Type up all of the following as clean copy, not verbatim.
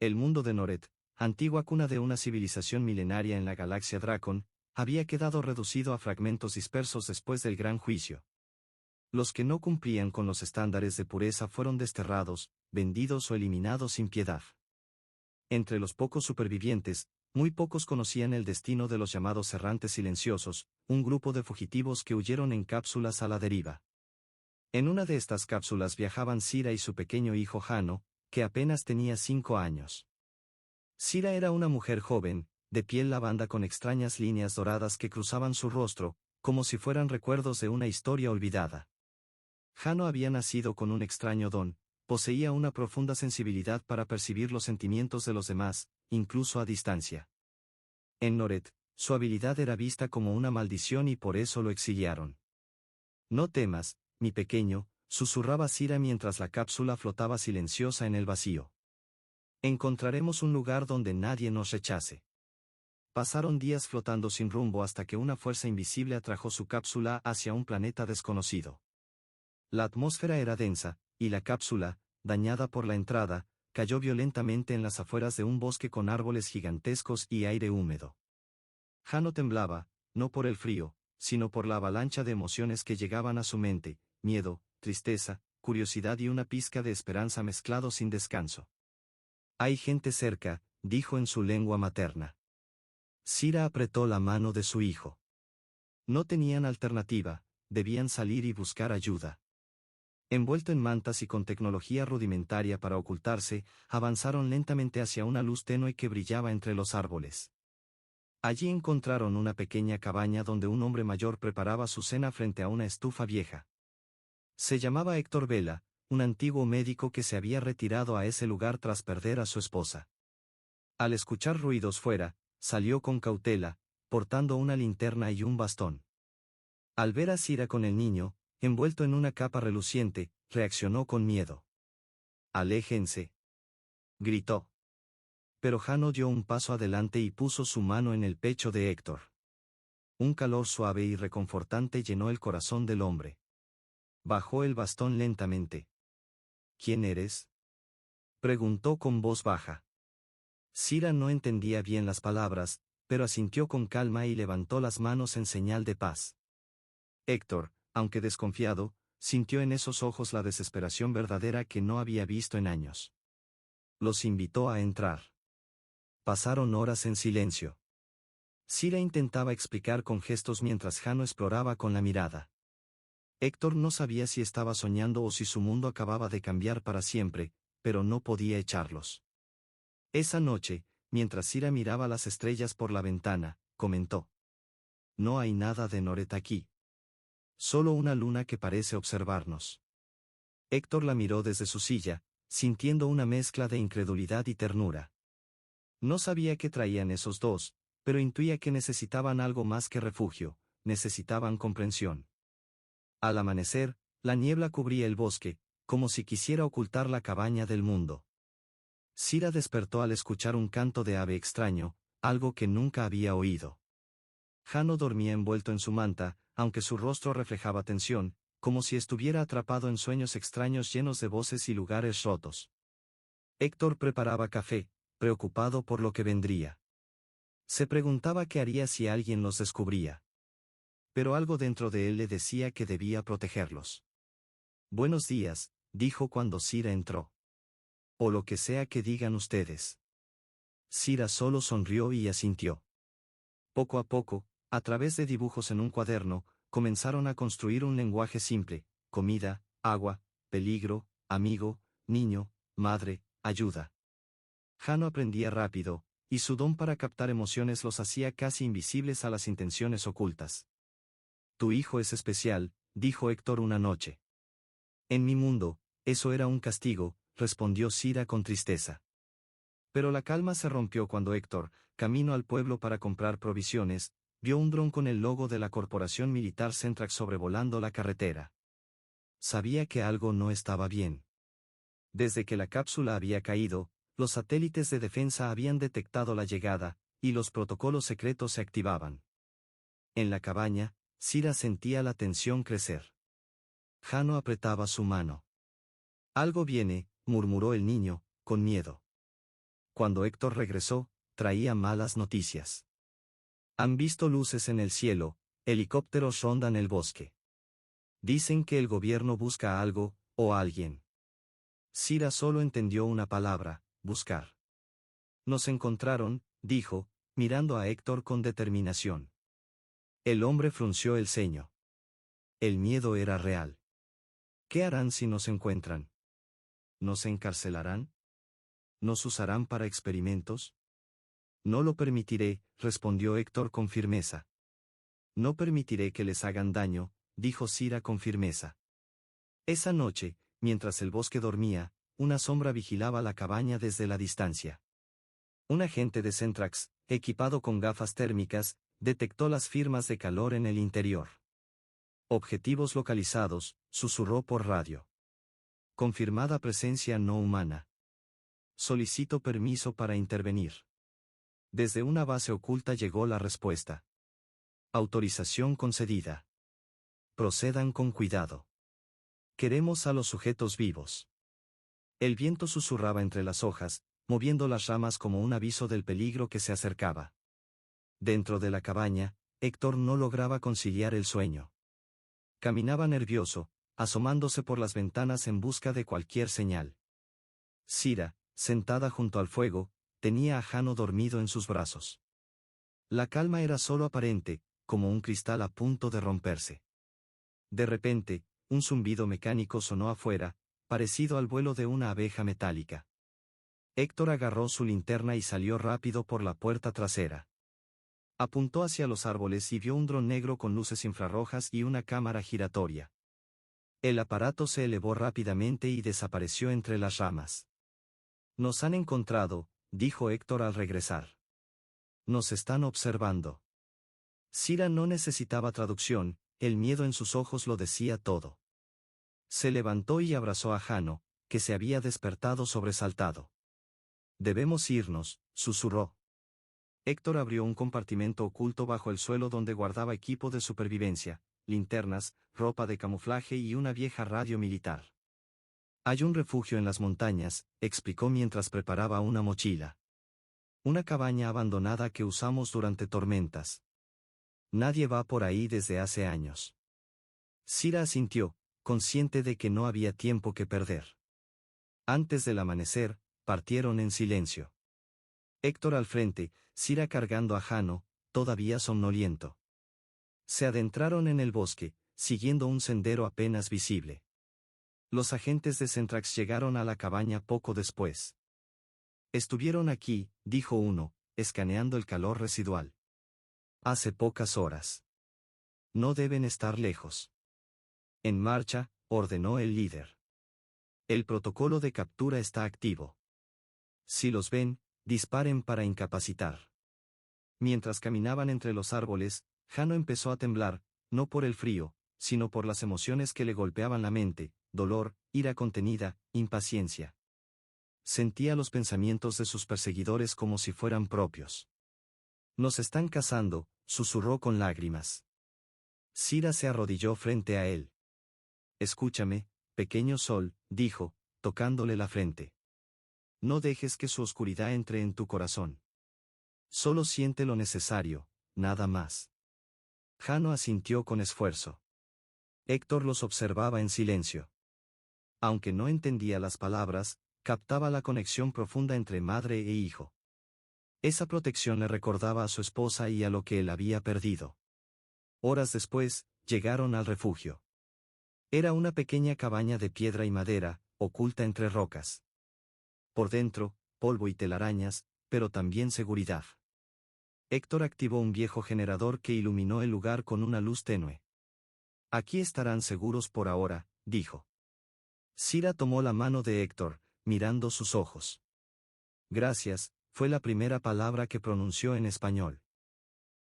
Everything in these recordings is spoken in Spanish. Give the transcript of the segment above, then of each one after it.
El mundo de Noret, antigua cuna de una civilización milenaria en la galaxia Dracon, había quedado reducido a fragmentos dispersos después del gran juicio. Los que no cumplían con los estándares de pureza fueron desterrados, vendidos o eliminados sin piedad. Entre los pocos supervivientes, muy pocos conocían el destino de los llamados errantes silenciosos, un grupo de fugitivos que huyeron en cápsulas a la deriva. En una de estas cápsulas viajaban Sira y su pequeño hijo Jano, que apenas tenía 5 años. Sira era una mujer joven, de piel lavanda con extrañas líneas doradas que cruzaban su rostro, como si fueran recuerdos de una historia olvidada. Jano había nacido con un extraño don, poseía una profunda sensibilidad para percibir los sentimientos de los demás, incluso a distancia. En Noret, su habilidad era vista como una maldición y por eso lo exiliaron. No temas, mi pequeño, susurraba Sira mientras la cápsula flotaba silenciosa en el vacío. Encontraremos un lugar donde nadie nos rechace. Pasaron días flotando sin rumbo hasta que una fuerza invisible atrajo su cápsula hacia un planeta desconocido. La atmósfera era densa, y la cápsula, dañada por la entrada, cayó violentamente en las afueras de un bosque con árboles gigantescos y aire húmedo. Jano temblaba, no por el frío, sino por la avalancha de emociones que llegaban a su mente, miedo, tristeza, curiosidad y una pizca de esperanza mezclados sin descanso. Hay gente cerca, dijo en su lengua materna. Sira apretó la mano de su hijo. No tenían alternativa, debían salir y buscar ayuda. Envuelto en mantas y con tecnología rudimentaria para ocultarse, avanzaron lentamente hacia una luz tenue que brillaba entre los árboles. Allí encontraron una pequeña cabaña donde un hombre mayor preparaba su cena frente a una estufa vieja. Se llamaba Héctor Vela, un antiguo médico que se había retirado a ese lugar tras perder a su esposa. Al escuchar ruidos fuera, salió con cautela, portando una linterna y un bastón. Al ver a Sira con el niño, envuelto en una capa reluciente, reaccionó con miedo. «¡Aléjense!», gritó. Pero Jano dio un paso adelante y puso su mano en el pecho de Héctor. Un calor suave y reconfortante llenó el corazón del hombre. Bajó el bastón lentamente. «¿Quién eres?», preguntó con voz baja. Sira no entendía bien las palabras, pero asintió con calma y levantó las manos en señal de paz. Héctor, aunque desconfiado, sintió en esos ojos la desesperación verdadera que no había visto en años. Los invitó a entrar. Pasaron horas en silencio. Sira intentaba explicar con gestos mientras Jano exploraba con la mirada. Héctor no sabía si estaba soñando o si su mundo acababa de cambiar para siempre, pero no podía echarlos. Esa noche, mientras Sira miraba las estrellas por la ventana, comentó: «No hay nada de Noret aquí. Solo una luna que parece observarnos». Héctor la miró desde su silla, sintiendo una mezcla de incredulidad y ternura. No sabía qué traían esos dos, pero intuía que necesitaban algo más que refugio, necesitaban comprensión. Al amanecer, la niebla cubría el bosque, como si quisiera ocultar la cabaña del mundo. Sira despertó al escuchar un canto de ave extraño, algo que nunca había oído. Jano dormía envuelto en su manta, aunque su rostro reflejaba tensión, como si estuviera atrapado en sueños extraños llenos de voces y lugares rotos. Héctor preparaba café, preocupado por lo que vendría. Se preguntaba qué haría si alguien los descubría. Pero algo dentro de él le decía que debía protegerlos. «Buenos días», dijo cuando Sira entró. «O lo que sea que digan ustedes». Sira solo sonrió y asintió. Poco a poco, a través de dibujos en un cuaderno, comenzaron a construir un lenguaje simple: comida, agua, peligro, amigo, niño, madre, ayuda. Jano aprendía rápido, y su don para captar emociones los hacía casi invisibles a las intenciones ocultas. «Tu hijo es especial», dijo Héctor una noche. «En mi mundo, eso era un castigo», respondió Sira con tristeza. Pero la calma se rompió cuando Héctor, camino al pueblo para comprar provisiones, vio un dron con el logo de la corporación militar Centrax sobrevolando la carretera. Sabía que algo no estaba bien. Desde que la cápsula había caído, los satélites de defensa habían detectado la llegada, y los protocolos secretos se activaban. En la cabaña, Sira sentía la tensión crecer. Jano apretaba su mano. «Algo viene», murmuró el niño, con miedo. Cuando Héctor regresó, traía malas noticias. Han visto luces en el cielo, helicópteros rondan el bosque. Dicen que el gobierno busca algo, o a alguien. Cira solo entendió una palabra: buscar. Nos encontraron, dijo, mirando a Héctor con determinación. El hombre frunció el ceño. El miedo era real. ¿Qué harán si nos encuentran? ¿Nos encarcelarán? ¿Nos usarán para experimentos? No lo permitiré, respondió Héctor con firmeza. No permitiré que les hagan daño, dijo Cira con firmeza. Esa noche, mientras el bosque dormía, una sombra vigilaba la cabaña desde la distancia. Un agente de Centrax, equipado con gafas térmicas, detectó las firmas de calor en el interior. Objetivos localizados, susurró por radio. Confirmada presencia no humana. Solicito permiso para intervenir. Desde una base oculta llegó la respuesta. Autorización concedida. Procedan con cuidado. Queremos a los sujetos vivos. El viento susurraba entre las hojas, moviendo las ramas como un aviso del peligro que se acercaba. Dentro de la cabaña, Héctor no lograba conciliar el sueño. Caminaba nervioso, asomándose por las ventanas en busca de cualquier señal. Cira, sentada junto al fuego, tenía a Jano dormido en sus brazos. La calma era solo aparente, como un cristal a punto de romperse. De repente, un zumbido mecánico sonó afuera, parecido al vuelo de una abeja metálica. Héctor agarró su linterna y salió rápido por la puerta trasera. Apuntó hacia los árboles y vio un dron negro con luces infrarrojas y una cámara giratoria. El aparato se elevó rápidamente y desapareció entre las ramas. Nos han encontrado, dijo Héctor al regresar. Nos están observando. Cira no necesitaba traducción, el miedo en sus ojos lo decía todo. Se levantó y abrazó a Jano, que se había despertado sobresaltado. Debemos irnos, susurró. Héctor abrió un compartimento oculto bajo el suelo donde guardaba equipo de supervivencia, linternas, ropa de camuflaje y una vieja radio militar. Hay un refugio en las montañas, explicó mientras preparaba una mochila. Una cabaña abandonada que usamos durante tormentas. Nadie va por ahí desde hace años. Cira asintió, consciente de que no había tiempo que perder. Antes del amanecer, partieron en silencio. Héctor al frente, Cira cargando a Jano, todavía somnoliento. Se adentraron en el bosque, siguiendo un sendero apenas visible. Los agentes de Centrax llegaron a la cabaña poco después. Estuvieron aquí, dijo uno, escaneando el calor residual. Hace pocas horas. No deben estar lejos. En marcha, ordenó el líder. El protocolo de captura está activo. Si los ven, disparen para incapacitar. Mientras caminaban entre los árboles, Jano empezó a temblar, no por el frío, sino por las emociones que le golpeaban la mente: dolor, ira contenida, impaciencia. Sentía los pensamientos de sus perseguidores como si fueran propios. Nos están cazando, susurró con lágrimas. Cira se arrodilló frente a él. Escúchame, pequeño sol, dijo, tocándole la frente. No dejes que su oscuridad entre en tu corazón. Solo siente lo necesario, nada más. Jano asintió con esfuerzo. Héctor los observaba en silencio. Aunque no entendía las palabras, captaba la conexión profunda entre madre e hijo. Esa protección le recordaba a su esposa y a lo que él había perdido. Horas después, llegaron al refugio. Era una pequeña cabaña de piedra y madera, oculta entre rocas. Por dentro, polvo y telarañas, pero también seguridad. Héctor activó un viejo generador que iluminó el lugar con una luz tenue. Aquí estarán seguros por ahora, dijo. Cira tomó la mano de Héctor, mirando sus ojos. Gracias, fue la primera palabra que pronunció en español.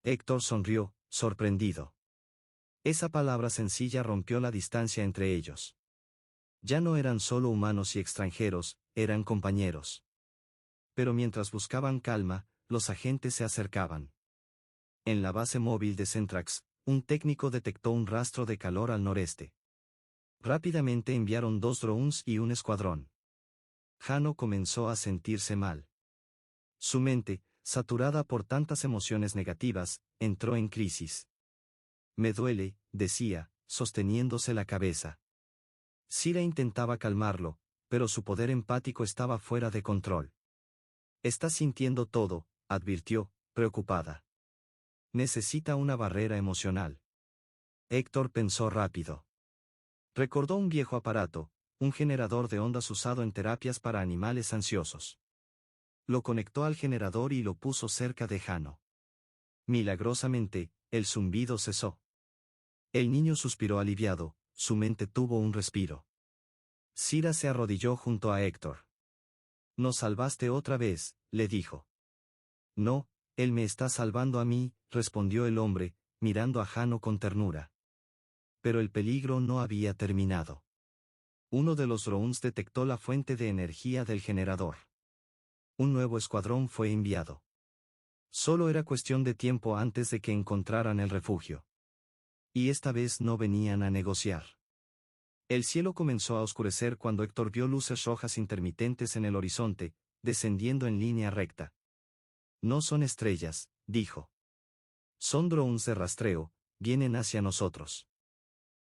Héctor sonrió, sorprendido. Esa palabra sencilla rompió la distancia entre ellos. Ya no eran solo humanos y extranjeros, eran compañeros. Pero mientras buscaban calma, los agentes se acercaban. En la base móvil de Centrax, un técnico detectó un rastro de calor al noreste. Rápidamente enviaron 2 drones y un escuadrón. Jano comenzó a sentirse mal. Su mente, saturada por tantas emociones negativas, entró en crisis. Me duele, decía, sosteniéndose la cabeza. Sira intentaba calmarlo, pero su poder empático estaba fuera de control. Estás sintiendo todo, advirtió, preocupada. Necesita una barrera emocional. Héctor pensó rápido. Recordó un viejo aparato, un generador de ondas usado en terapias para animales ansiosos. Lo conectó al generador y lo puso cerca de Jano. Milagrosamente, el zumbido cesó. El niño suspiró aliviado, su mente tuvo un respiro. Sira se arrodilló junto a Héctor. «Nos salvaste otra vez», le dijo. «No, él me está salvando a mí», respondió el hombre, mirando a Jano con ternura. Pero el peligro no había terminado. Uno de los drones detectó la fuente de energía del generador. Un nuevo escuadrón fue enviado. Solo era cuestión de tiempo antes de que encontraran el refugio. Y esta vez no venían a negociar. El cielo comenzó a oscurecer cuando Héctor vio luces rojas intermitentes en el horizonte, descendiendo en línea recta. «No son estrellas», dijo. «Son drones de rastreo, vienen hacia nosotros».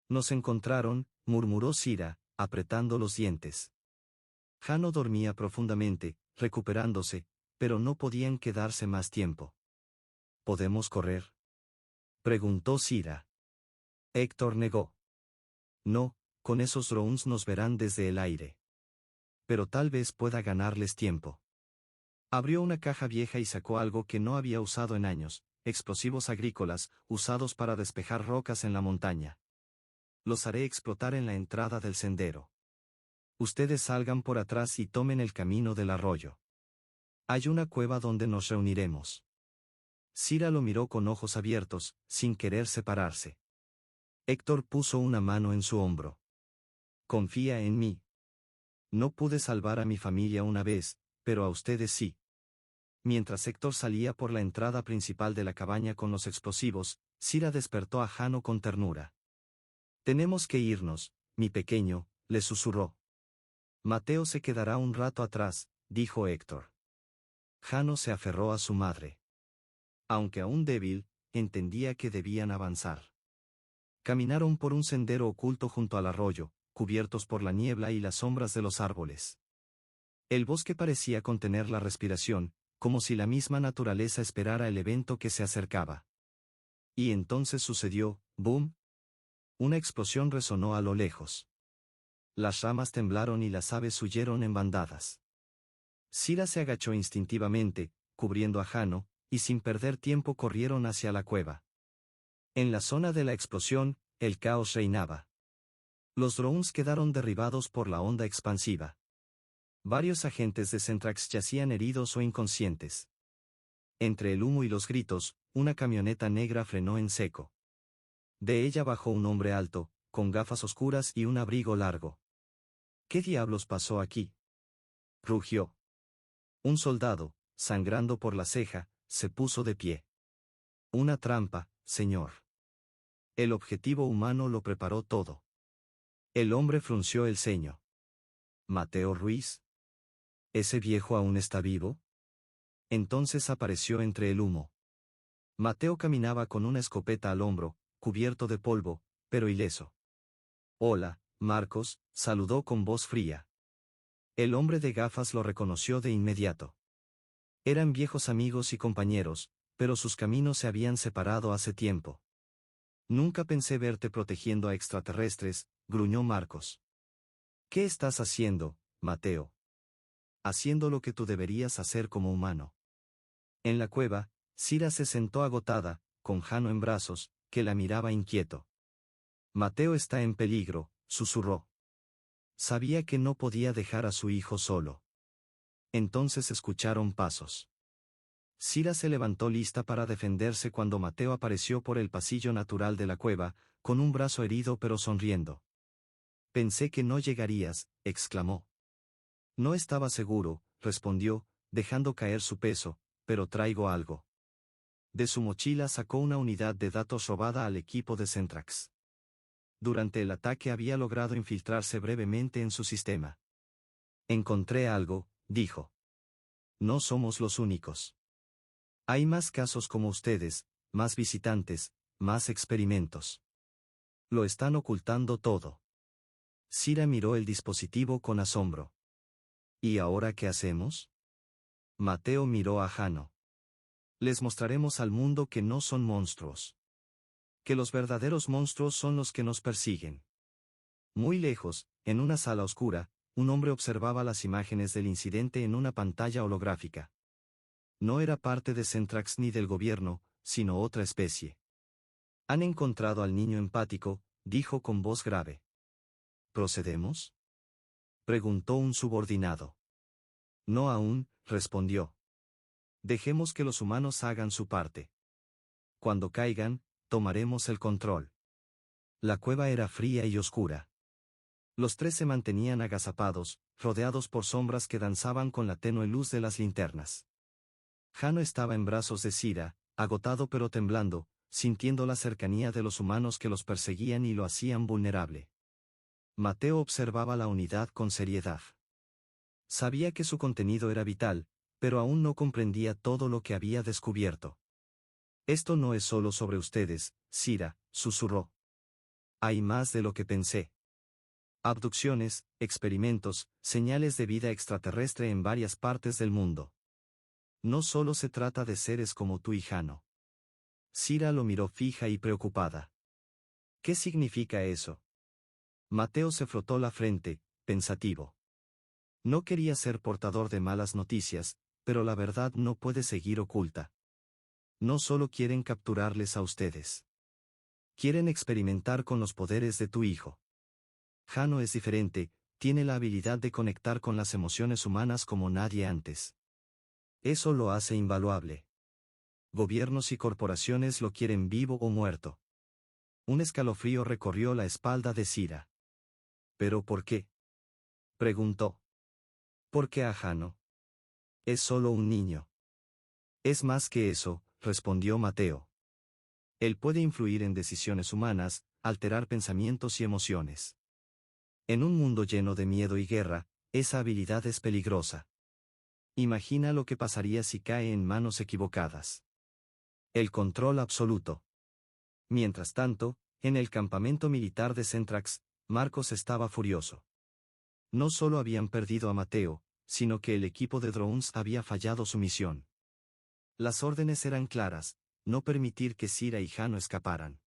«Nos encontraron», murmuró Sira, apretando los dientes. Jano dormía profundamente, recuperándose, pero no podían quedarse más tiempo. «¿Podemos correr?», preguntó Sira. Héctor negó. «No, con esos drones nos verán desde el aire. Pero tal vez pueda ganarles tiempo». Abrió una caja vieja y sacó algo que no había usado en años, explosivos agrícolas, usados para despejar rocas en la montaña. «Los haré explotar en la entrada del sendero. Ustedes salgan por atrás y tomen el camino del arroyo. Hay una cueva donde nos reuniremos». Sira lo miró con ojos abiertos, sin querer separarse. Héctor puso una mano en su hombro. «Confía en mí. No pude salvar a mi familia una vez, pero a ustedes sí». Mientras Héctor salía por la entrada principal de la cabaña con los explosivos, Sira despertó a Jano con ternura. «Tenemos que irnos, mi pequeño», le susurró. «Mateo se quedará un rato atrás», dijo Héctor. Jano se aferró a su madre. Aunque aún débil, entendía que debían avanzar. Caminaron por un sendero oculto junto al arroyo, cubiertos por la niebla y las sombras de los árboles. El bosque parecía contener la respiración, como si la misma naturaleza esperara el evento que se acercaba. Y entonces sucedió, ¡boom! Una explosión resonó a lo lejos. Las ramas temblaron y las aves huyeron en bandadas. Sira se agachó instintivamente, cubriendo a Jano, y sin perder tiempo corrieron hacia la cueva. En la zona de la explosión, el caos reinaba. Los drones quedaron derribados por la onda expansiva. Varios agentes de Centrax yacían heridos o inconscientes. Entre el humo y los gritos, una camioneta negra frenó en seco. De ella bajó un hombre alto, con gafas oscuras y un abrigo largo. «¿Qué diablos pasó aquí?», rugió. Un soldado, sangrando por la ceja, se puso de pie. «Una trampa, señor. El objetivo humano lo preparó todo». El hombre frunció el ceño. «¿Mateo Ruiz? ¿Ese viejo aún está vivo?». Entonces apareció entre el humo. Mateo caminaba con una escopeta al hombro, cubierto de polvo, pero ileso. «Hola, Marcos», saludó con voz fría. El hombre de gafas lo reconoció de inmediato. Eran viejos amigos y compañeros, pero sus caminos se habían separado hace tiempo. «Nunca pensé verte protegiendo a extraterrestres», gruñó Marcos. «¿Qué estás haciendo, Mateo?». «Haciendo lo que tú deberías hacer como humano». En la cueva, Sira se sentó agotada, con Jano en brazos, que la miraba inquieto. «Mateo está en peligro», susurró. Sabía que no podía dejar a su hijo solo. Entonces escucharon pasos. Sira se levantó lista para defenderse cuando Mateo apareció por el pasillo natural de la cueva, con un brazo herido pero sonriendo. «Pensé que no llegarías», exclamó. «No estaba seguro», respondió, dejando caer su peso, «pero traigo algo». De su mochila sacó una unidad de datos robada al equipo de Centrax. Durante el ataque había logrado infiltrarse brevemente en su sistema. «Encontré algo», dijo. No somos los únicos. Hay más casos como ustedes, más visitantes, más experimentos. Lo están ocultando todo. Sira miró el dispositivo con asombro. ¿Y ahora qué hacemos? Mateo miró a Jano. Les mostraremos al mundo que no son monstruos. Que los verdaderos monstruos son los que nos persiguen. Muy lejos, en una sala oscura, un hombre observaba las imágenes del incidente en una pantalla holográfica. No era parte de Centrax ni del gobierno, sino otra especie. Han encontrado al niño empático, dijo con voz grave. ¿Procedemos? Preguntó un subordinado. No aún, respondió. Dejemos que los humanos hagan su parte. Cuando caigan, tomaremos el control. La cueva era fría y oscura. Los tres se mantenían agazapados, rodeados por sombras que danzaban con la tenue luz de las linternas. Jano estaba en brazos de Sira, agotado pero temblando, sintiendo la cercanía de los humanos que los perseguían y lo hacían vulnerable. Mateo observaba la unidad con seriedad. Sabía que su contenido era vital, pero aún no comprendía todo lo que había descubierto. Esto no es solo sobre ustedes, Sira, susurró. Hay más de lo que pensé. Abducciones, experimentos, señales de vida extraterrestre en varias partes del mundo. No solo se trata de seres como tú y Jano. Sira lo miró fija y preocupada. ¿Qué significa eso? Mateo se frotó la frente, pensativo. No quería ser portador de malas noticias, pero la verdad no puede seguir oculta. No solo quieren capturarles a ustedes. Quieren experimentar con los poderes de tu hijo. Jano es diferente, tiene la habilidad de conectar con las emociones humanas como nadie antes. Eso lo hace invaluable. Gobiernos y corporaciones lo quieren vivo o muerto. Un escalofrío recorrió la espalda de Sira. ¿Pero por qué? Preguntó. ¿Por qué a Jano? Es solo un niño. Es más que eso, respondió Mateo. Él puede influir en decisiones humanas, alterar pensamientos y emociones. En un mundo lleno de miedo y guerra, esa habilidad es peligrosa. Imagina lo que pasaría si cae en manos equivocadas. El control absoluto. Mientras tanto, en el campamento militar de Centrax, Marcos estaba furioso. No solo habían perdido a Mateo, sino que el equipo de drones había fallado su misión. Las órdenes eran claras, no permitir que Sira y Jano escaparan.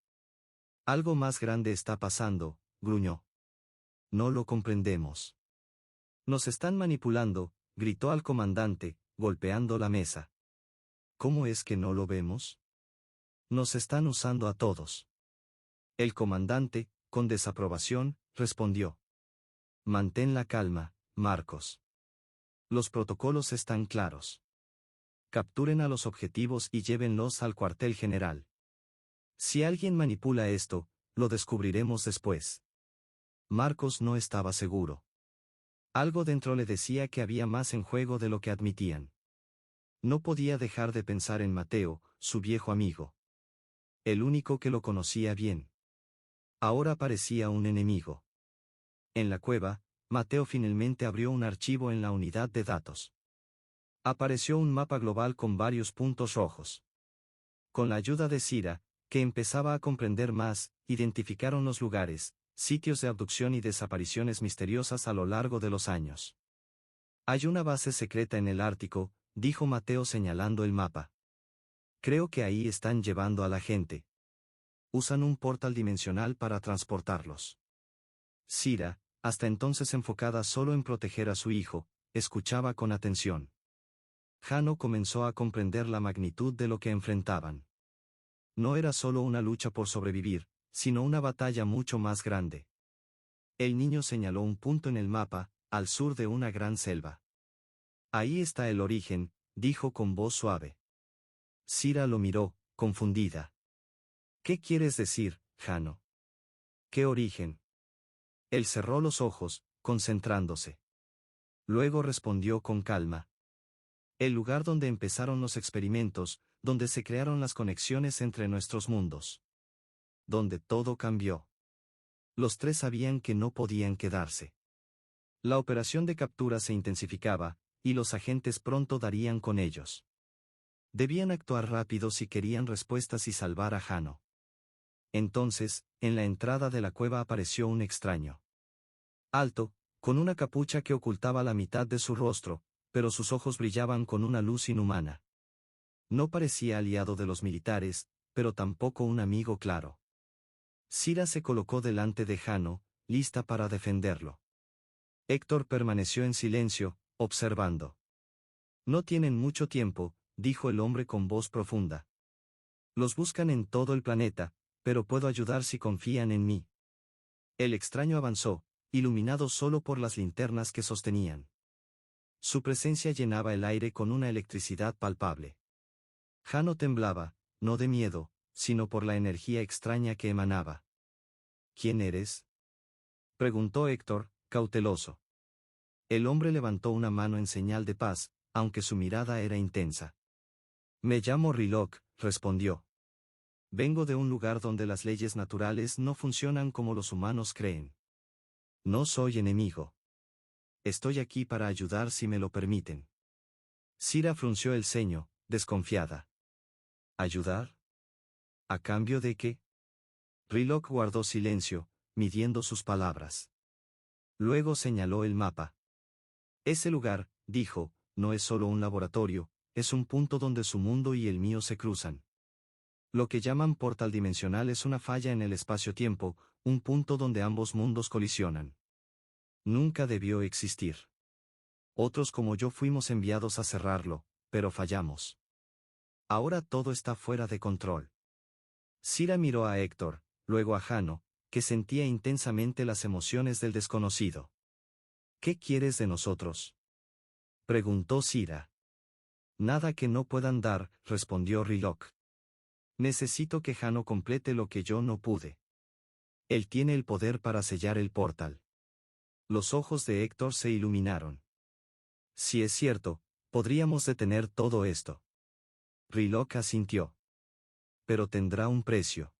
Algo más grande está pasando, gruñó. No lo comprendemos. Nos están manipulando, gritó al comandante, golpeando la mesa. ¿Cómo es que no lo vemos? Nos están usando a todos. El comandante, con desaprobación, respondió. Mantén la calma, Marcos. Los protocolos están claros. Capturen a los objetivos y llévenlos al cuartel general. Si alguien manipula esto, lo descubriremos después. Marcos no estaba seguro. Algo dentro le decía que había más en juego de lo que admitían. No podía dejar de pensar en Mateo, su viejo amigo. El único que lo conocía bien. Ahora parecía un enemigo. En la cueva, Mateo finalmente abrió un archivo en la unidad de datos. Apareció un mapa global con varios puntos rojos. Con la ayuda de Sira, que empezaba a comprender más, identificaron los lugares, sitios de abducción y desapariciones misteriosas a lo largo de los años. Hay una base secreta en el Ártico, dijo Mateo señalando el mapa. Creo que ahí están llevando a la gente. Usan un portal dimensional para transportarlos. Sira, hasta entonces enfocada solo en proteger a su hijo, escuchaba con atención. Jano comenzó a comprender la magnitud de lo que enfrentaban. No era solo una lucha por sobrevivir, sino una batalla mucho más grande. El niño señaló un punto en el mapa, al sur de una gran selva. Ahí está el origen, dijo con voz suave. Sira lo miró, confundida. ¿Qué quieres decir, Jano? ¿Qué origen? Él cerró los ojos, concentrándose. Luego respondió con calma. El lugar donde empezaron los experimentos, donde se crearon las conexiones entre nuestros mundos. Donde todo cambió. Los tres sabían que no podían quedarse. La operación de captura se intensificaba, y los agentes pronto darían con ellos. Debían actuar rápido si querían respuestas y salvar a Jano. Entonces, en la entrada de la cueva apareció un extraño. Alto, con una capucha que ocultaba la mitad de su rostro, pero sus ojos brillaban con una luz inhumana. No parecía aliado de los militares, pero tampoco un amigo claro. Sira se colocó delante de Jano, lista para defenderlo. Héctor permaneció en silencio, observando. No tienen mucho tiempo, dijo el hombre con voz profunda. Los buscan en todo el planeta, pero puedo ayudar si confían en mí. El extraño avanzó, iluminado solo por las linternas que sostenían. Su presencia llenaba el aire con una electricidad palpable. Jano temblaba, no de miedo, sino por la energía extraña que emanaba. ¿Quién eres?, preguntó Héctor, cauteloso. El hombre levantó una mano en señal de paz, aunque su mirada era intensa. Me llamo Rilok, respondió. Vengo de un lugar donde las leyes naturales no funcionan como los humanos creen. No soy enemigo. Estoy aquí para ayudar si me lo permiten. Sira frunció el ceño, desconfiada. ¿Ayudar? ¿A cambio de qué? Rilok guardó silencio, midiendo sus palabras. Luego señaló el mapa. Ese lugar, dijo, no es solo un laboratorio, es un punto donde su mundo y el mío se cruzan. Lo que llaman portal dimensional es una falla en el espacio-tiempo, un punto donde ambos mundos colisionan. Nunca debió existir. Otros como yo fuimos enviados a cerrarlo, pero fallamos. Ahora todo está fuera de control. Sira miró a Héctor, luego a Jano, que sentía intensamente las emociones del desconocido. ¿Qué quieres de nosotros?, preguntó Sira. Nada que no puedan dar, respondió Rilok. Necesito que Jano complete lo que yo no pude. Él tiene el poder para sellar el portal. Los ojos de Héctor se iluminaron. Si es cierto, podríamos detener todo esto. Rilok asintió. Pero tendrá un precio.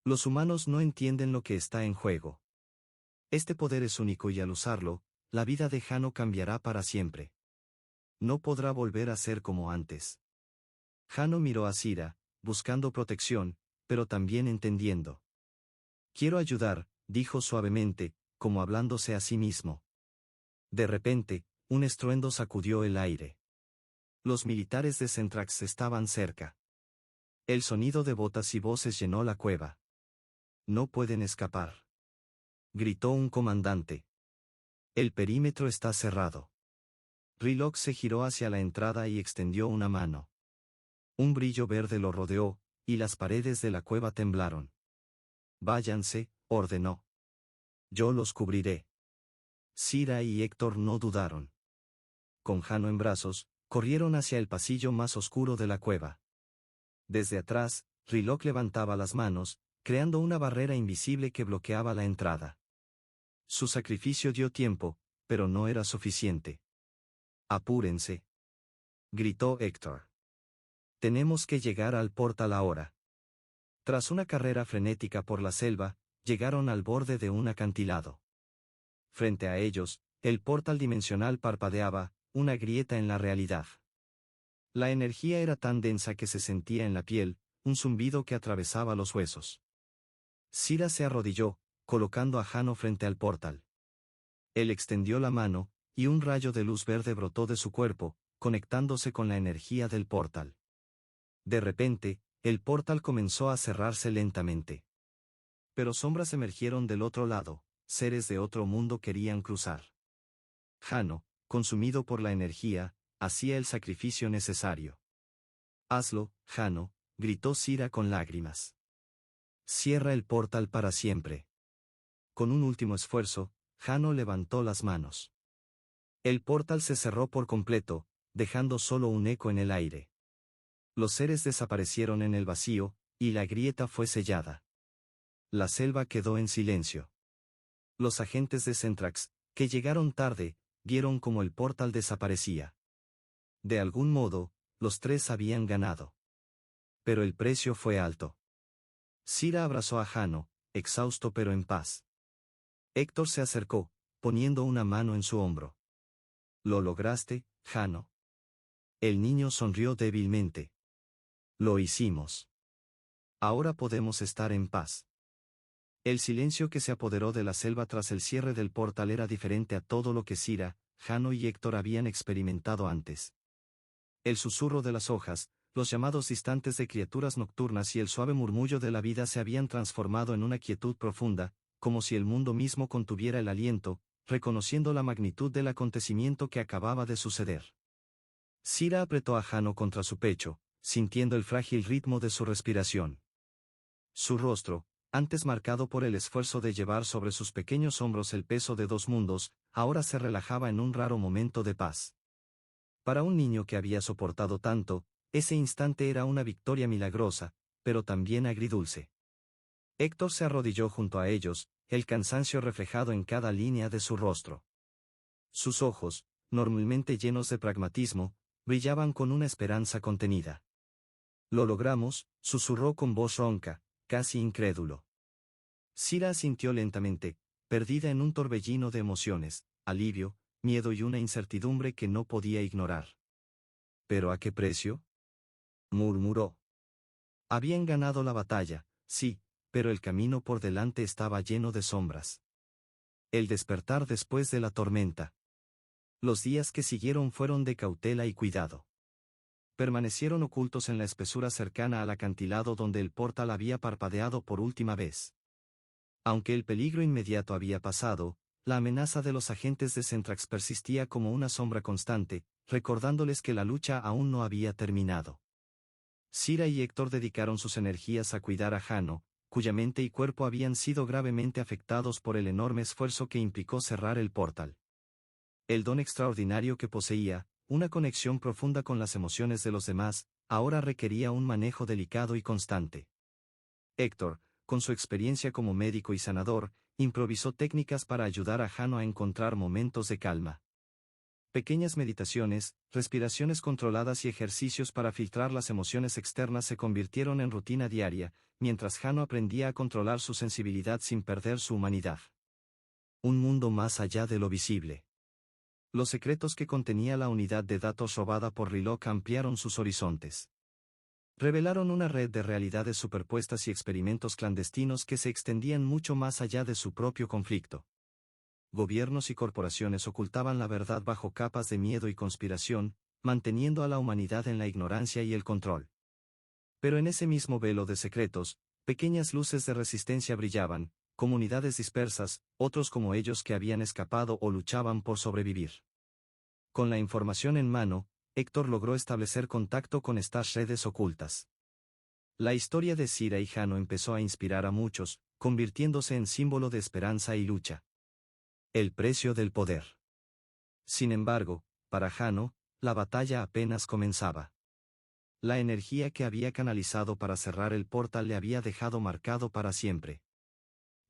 Los humanos no entienden lo que está en juego. Este poder es único y al usarlo, la vida de Jano cambiará para siempre. No podrá volver a ser como antes. Jano miró a Sira, buscando protección, pero también entendiendo. Quiero ayudar, dijo suavemente, como hablándose a sí mismo. De repente, un estruendo sacudió el aire. Los militares de Centrax estaban cerca. El sonido de botas y voces llenó la cueva. No pueden escapar, gritó un comandante. El perímetro está cerrado. Rilok se giró hacia la entrada y extendió una mano. Un brillo verde lo rodeó, y las paredes de la cueva temblaron. Váyanse, ordenó. Yo los cubriré. Sira y Héctor no dudaron. Con Jano en brazos, corrieron hacia el pasillo más oscuro de la cueva. Desde atrás, Rilok levantaba las manos, creando una barrera invisible que bloqueaba la entrada. Su sacrificio dio tiempo, pero no era suficiente. Apúrense, gritó Héctor. Tenemos que llegar al portal ahora. Tras una carrera frenética por la selva, llegaron al borde de un acantilado. Frente a ellos, el portal dimensional parpadeaba, una grieta en la realidad. La energía era tan densa que se sentía en la piel, un zumbido que atravesaba los huesos. Sira se arrodilló, colocando a Jano frente al portal. Él extendió la mano, y un rayo de luz verde brotó de su cuerpo, conectándose con la energía del portal. De repente, el portal comenzó a cerrarse lentamente. Pero sombras emergieron del otro lado, seres de otro mundo querían cruzar. Jano, consumido por la energía, hacía el sacrificio necesario. Hazlo, Jano, gritó Sira con lágrimas. Cierra el portal para siempre. Con un último esfuerzo, Jano levantó las manos. El portal se cerró por completo, dejando solo un eco en el aire. Los seres desaparecieron en el vacío, y la grieta fue sellada. La selva quedó en silencio. Los agentes de Centrax, que llegaron tarde, vieron cómo el portal desaparecía. De algún modo, los tres habían ganado. Pero el precio fue alto. Sira abrazó a Jano, exhausto pero en paz. Héctor se acercó, poniendo una mano en su hombro. Lo lograste, Jano. El niño sonrió débilmente. Lo hicimos. Ahora podemos estar en paz. El silencio que se apoderó de la selva tras el cierre del portal era diferente a todo lo que Sira, Jano y Héctor habían experimentado antes. El susurro de las hojas, los llamados distantes de criaturas nocturnas y el suave murmullo de la vida se habían transformado en una quietud profunda, como si el mundo mismo contuviera el aliento, reconociendo la magnitud del acontecimiento que acababa de suceder. Sira apretó a Jano contra su pecho, sintiendo el frágil ritmo de su respiración. Su rostro, antes marcado por el esfuerzo de llevar sobre sus pequeños hombros el peso de dos mundos, ahora se relajaba en un raro momento de paz. Para un niño que había soportado tanto, ese instante era una victoria milagrosa, pero también agridulce. Héctor se arrodilló junto a ellos, el cansancio reflejado en cada línea de su rostro. Sus ojos, normalmente llenos de pragmatismo, brillaban con una esperanza contenida. Lo logramos, susurró con voz ronca, casi incrédulo. Sira asintió lentamente, perdida en un torbellino de emociones, alivio, miedo y una incertidumbre que no podía ignorar. ¿Pero a qué precio?, murmuró. Habían ganado la batalla, sí, pero el camino por delante estaba lleno de sombras. El despertar después de la tormenta. Los días que siguieron fueron de cautela y cuidado. Permanecieron ocultos en la espesura cercana al acantilado donde el portal había parpadeado por última vez. Aunque el peligro inmediato había pasado, la amenaza de los agentes de Centrax persistía como una sombra constante, recordándoles que la lucha aún no había terminado. Sira y Héctor dedicaron sus energías a cuidar a Jano, cuya mente y cuerpo habían sido gravemente afectados por el enorme esfuerzo que implicó cerrar el portal. El don extraordinario que poseía, una conexión profunda con las emociones de los demás, ahora requería un manejo delicado y constante. Héctor, con su experiencia como médico y sanador, improvisó técnicas para ayudar a Jano a encontrar momentos de calma. Pequeñas meditaciones, respiraciones controladas y ejercicios para filtrar las emociones externas se convirtieron en rutina diaria, mientras Jano aprendía a controlar su sensibilidad sin perder su humanidad. Un mundo más allá de lo visible. Los secretos que contenía la unidad de datos robada por Rilock ampliaron sus horizontes. Revelaron una red de realidades superpuestas y experimentos clandestinos que se extendían mucho más allá de su propio conflicto. Gobiernos y corporaciones ocultaban la verdad bajo capas de miedo y conspiración, manteniendo a la humanidad en la ignorancia y el control. Pero en ese mismo velo de secretos, pequeñas luces de resistencia brillaban, comunidades dispersas, otros como ellos que habían escapado o luchaban por sobrevivir. Con la información en mano, Héctor logró establecer contacto con estas redes ocultas. La historia de Sira y Jano empezó a inspirar a muchos, convirtiéndose en símbolo de esperanza y lucha. El precio del poder. Sin embargo, para Jano, la batalla apenas comenzaba. La energía que había canalizado para cerrar el portal le había dejado marcado para siempre.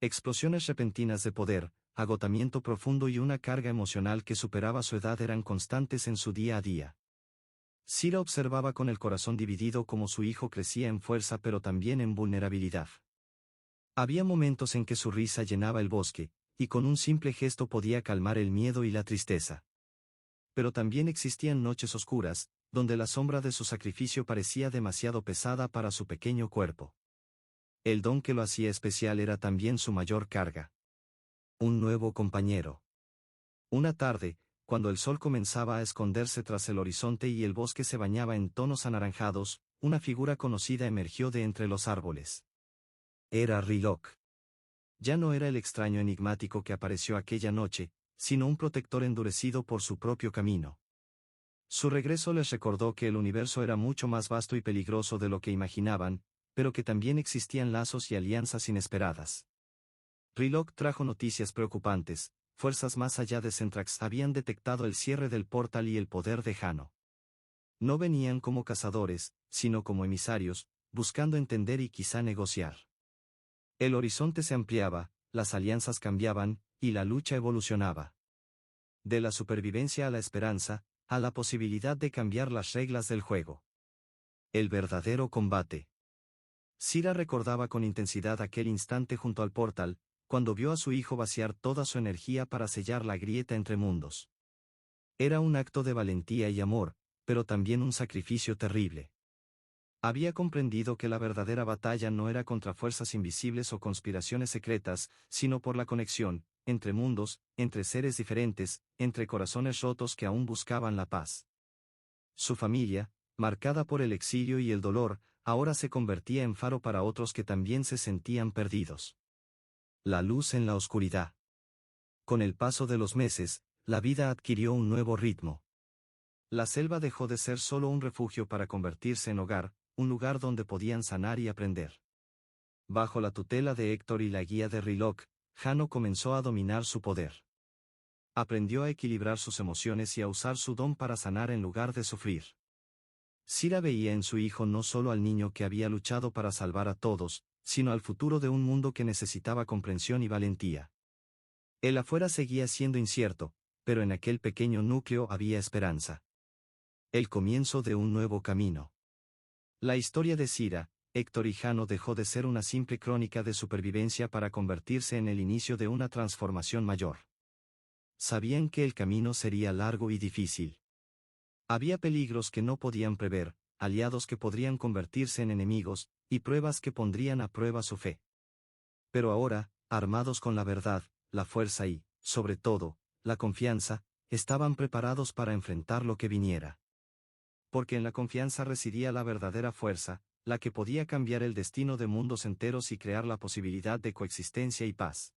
Explosiones repentinas de poder, agotamiento profundo y una carga emocional que superaba su edad eran constantes en su día a día. Sira observaba con el corazón dividido cómo su hijo crecía en fuerza pero también en vulnerabilidad. Había momentos en que su risa llenaba el bosque, y con un simple gesto podía calmar el miedo y la tristeza. Pero también existían noches oscuras, donde la sombra de su sacrificio parecía demasiado pesada para su pequeño cuerpo. El don que lo hacía especial era también su mayor carga. Un nuevo compañero. Una tarde, cuando el sol comenzaba a esconderse tras el horizonte y el bosque se bañaba en tonos anaranjados, una figura conocida emergió de entre los árboles. Era Rilock. Ya no era el extraño enigmático que apareció aquella noche, sino un protector endurecido por su propio camino. Su regreso les recordó que el universo era mucho más vasto y peligroso de lo que imaginaban, pero que también existían lazos y alianzas inesperadas. Rilock trajo noticias preocupantes. Fuerzas más allá de Centrax habían detectado el cierre del portal y el poder de Jano. No venían como cazadores, sino como emisarios, buscando entender y quizá negociar. El horizonte se ampliaba, las alianzas cambiaban, y la lucha evolucionaba. De la supervivencia a la esperanza, a la posibilidad de cambiar las reglas del juego. El verdadero combate. Sira recordaba con intensidad aquel instante junto al portal, cuando vio a su hijo vaciar toda su energía para sellar la grieta entre mundos. Era un acto de valentía y amor, pero también un sacrificio terrible. Había comprendido que la verdadera batalla no era contra fuerzas invisibles o conspiraciones secretas, sino por la conexión, entre mundos, entre seres diferentes, entre corazones rotos que aún buscaban la paz. Su familia, marcada por el exilio y el dolor, ahora se convertía en faro para otros que también se sentían perdidos. La luz en la oscuridad. Con el paso de los meses, la vida adquirió un nuevo ritmo. La selva dejó de ser solo un refugio para convertirse en hogar, un lugar donde podían sanar y aprender. Bajo la tutela de Héctor y la guía de Rilok, Jano comenzó a dominar su poder. Aprendió a equilibrar sus emociones y a usar su don para sanar en lugar de sufrir. Sira veía en su hijo no solo al niño que había luchado para salvar a todos, sino al futuro de un mundo que necesitaba comprensión y valentía. El afuera seguía siendo incierto, pero en aquel pequeño núcleo había esperanza. El comienzo de un nuevo camino. La historia de Sira, Héctor y Jano dejó de ser una simple crónica de supervivencia para convertirse en el inicio de una transformación mayor. Sabían que el camino sería largo y difícil. Había peligros que no podían prever, aliados que podrían convertirse en enemigos, y pruebas que pondrían a prueba su fe. Pero ahora, armados con la verdad, la fuerza y, sobre todo, la confianza, estaban preparados para enfrentar lo que viniera. Porque en la confianza residía la verdadera fuerza, la que podía cambiar el destino de mundos enteros y crear la posibilidad de coexistencia y paz.